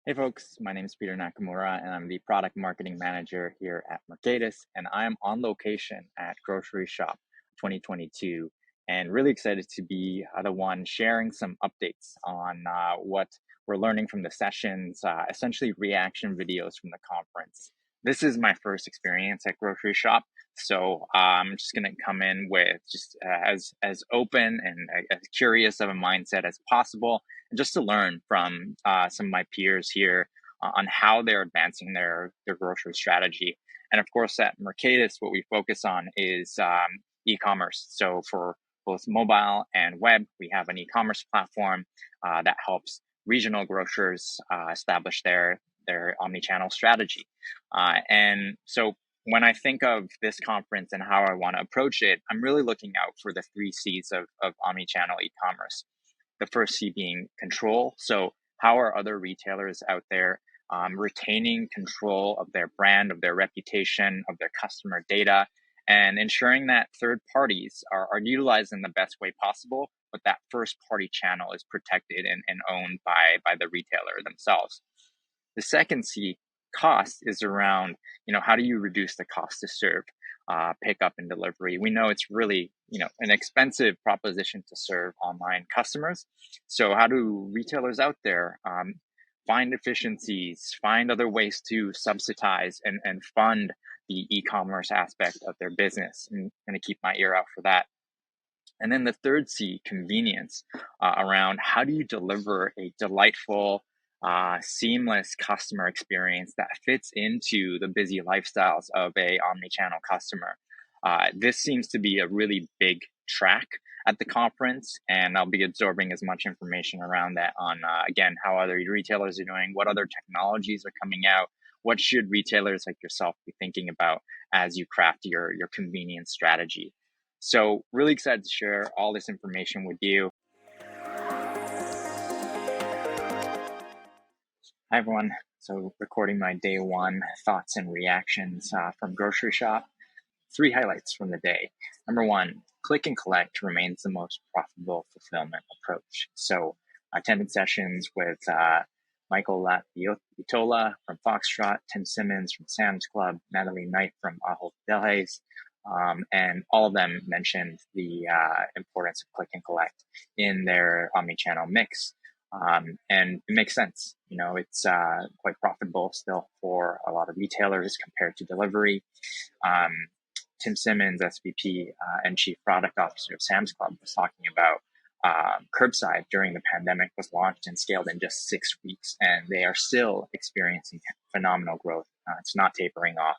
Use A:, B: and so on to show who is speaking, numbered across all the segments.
A: Hey folks, my name is Peter Nakamura and I'm the product marketing manager here at Mercatus, and I'm on location at Groceryshop 2022 and really excited to be the one sharing some updates on what we're learning from the sessions, essentially reaction videos from the conference. This is my first experience at Groceryshop, so I'm just going to come in with just as open and as curious of a mindset as possible, just to learn from some of my peers here on how they're advancing their grocery strategy. And of course, at Mercatus, what we focus on is e-commerce. So for both mobile and web, we have an e-commerce platform that helps regional grocers establish their omni-channel strategy. And so when I think of this conference and how I want to approach it, I'm really looking out for the three C's of omni-channel e-commerce. The first C being control. So, how are other retailers out there retaining control of their brand, of their reputation, of their customer data, and ensuring that third parties are utilized in the best way possible, but that first party channel is protected and owned by the retailer themselves. The second C, cost, is around, how do you reduce the cost to serve pickup and delivery? We know it's really, an expensive proposition to serve online customers. So how do retailers out there find efficiencies, find other ways to subsidize and fund the e-commerce aspect of their business? I'm going to keep my ear out for that. And then the third C, convenience, around how do you deliver a delightful, seamless customer experience that fits into the busy lifestyles of a omnichannel customer. This seems to be a really big track at the conference, and I'll be absorbing as much information around that on, again, how other retailers are doing, what other technologies are coming out, what should retailers like yourself be thinking about as you craft your convenience strategy. So, really excited to share all this information with you. Hi, everyone. So, recording my day one thoughts and reactions from Groceryshop. Three highlights from the day. Number one, click and collect remains the most profitable fulfillment approach. So, I attended sessions with Michael Latiola from Foxtrot, Tim Simmons from Sam's Club, Natalie Knight from Ahold Delhaize, and all of them mentioned the importance of click and collect in their omni-channel mix. And it makes sense. It's quite profitable still for a lot of retailers compared to delivery. Tim Simmons, SVP and Chief Product Officer of Sam's Club, was talking about curbside during the pandemic was launched and scaled in just 6 weeks, and they are still experiencing phenomenal growth. It's not tapering off.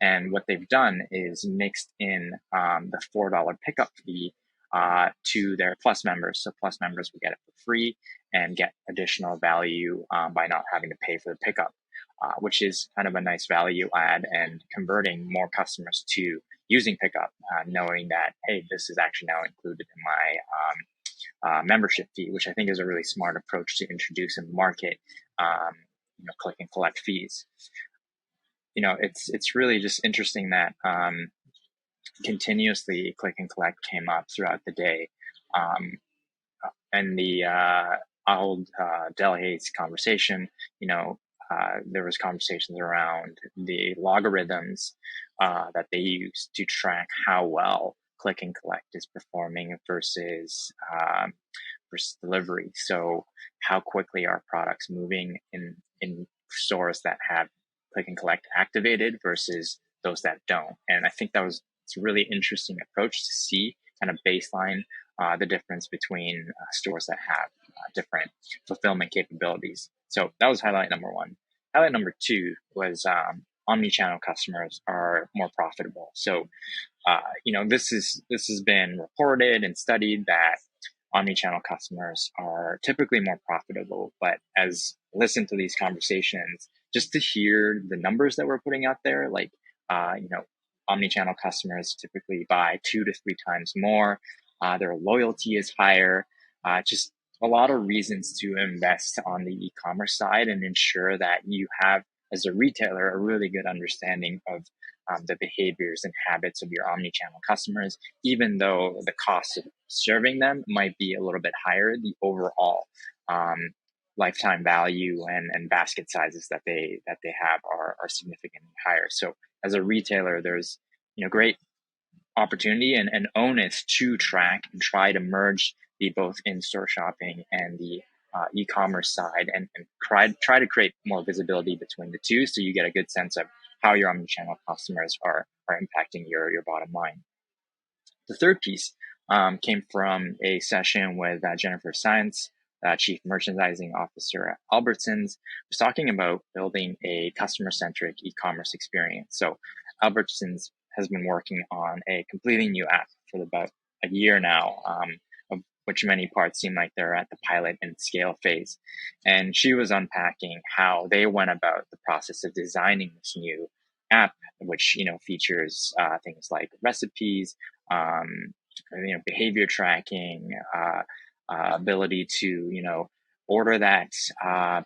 A: And what they've done is mixed in the $4 pickup fee to their Plus members. So Plus members will get it for free and get additional value by not having to pay for the pickup, which is kind of a nice value add and converting more customers to using pickup, knowing that, hey, this is actually now included in my membership fee, which I think is a really smart approach to introduce in the market, click and collect fees. It's really just interesting that continuously click and collect came up throughout the day. And the old Delhaize conversation, there was conversations around the logarithms that they use to track how well click and collect is performing versus delivery. So how quickly are products moving in stores that have click and collect activated versus those that don't. And I think it's a really interesting approach to see kind of baseline the difference between stores that have different fulfillment capabilities. So that was highlight number one. Highlight number two was omni-channel customers are more profitable. So, this has been reported and studied that omni-channel customers are typically more profitable. But as I listen to these conversations, just to hear the numbers that we're putting out there, like, omni-channel customers typically buy 2 to 3 times more. Their loyalty is higher. Just a lot of reasons to invest on the e-commerce side and ensure that you have, as a retailer, a really good understanding of the behaviors and habits of your omni-channel customers. Even though the cost of serving them might be a little bit higher, the overall lifetime value and basket sizes that they have are significantly higher. So as a retailer, there's great opportunity and onus to track and try to merge the both in-store shopping and the e-commerce side, and try to create more visibility between the two, so you get a good sense of how your omnichannel customers are impacting your bottom line. The third piece came from a session with Jennifer Science, Chief Merchandising Officer at Albertsons, was talking about building a customer-centric e-commerce experience. So Albertsons has been working on a completely new app for about a year now, of which many parts seem like they're at the pilot and scale phase. And she was unpacking how they went about the process of designing this new app, which features things like recipes, um, behavior tracking, ability to order that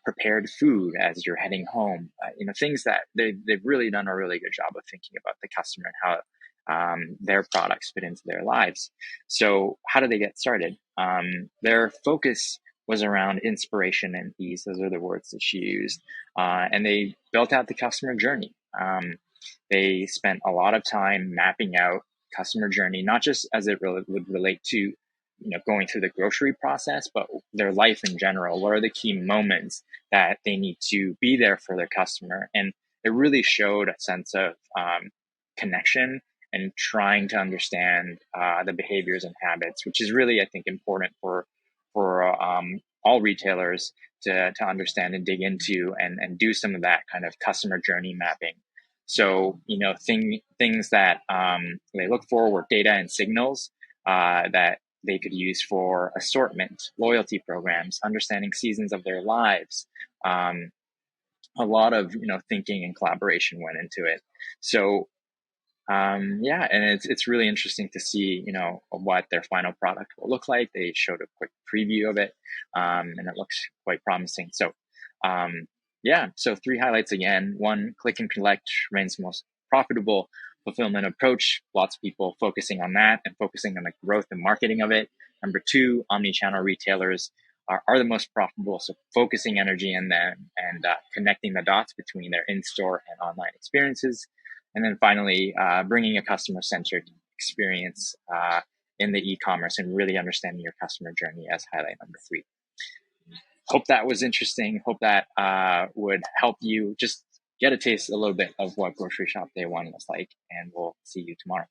A: prepared food as you're heading home. Things that they've really done a really good job of thinking about the customer and how their products fit into their lives. So how do they get started? Their focus was around inspiration and ease. Those are the words that she used. And they built out the customer journey. They spent a lot of time mapping out customer journey, not just as it would relate to going through the grocery process, but their life in general. What are the key moments that they need to be there for their customer? And it really showed a sense of connection and trying to understand the behaviors and habits, which is really, I think, important for all retailers to understand and dig into and do some of that kind of customer journey mapping. So, things that they look for were data and signals that they could use for assortment, loyalty programs, understanding seasons of their lives. A lot of thinking and collaboration went into it. So yeah, and it's really interesting to see what their final product will look like. They showed a quick preview of it, and it looks quite promising. So yeah, so 3 highlights again. 1, click and collect remains the most profitable fulfillment approach. Lots of people focusing on that and focusing on the growth and marketing of it. Number 2, omnichannel retailers are the most profitable. So focusing energy in them and connecting the dots between their in-store and online experiences. And then finally, bringing a customer-centric experience in the e-commerce and really understanding your customer journey as highlight number 3. Hope that was interesting. Hope that would help you just get a taste a little bit of what Grocery Shop Day 1 was like. And we'll see you tomorrow.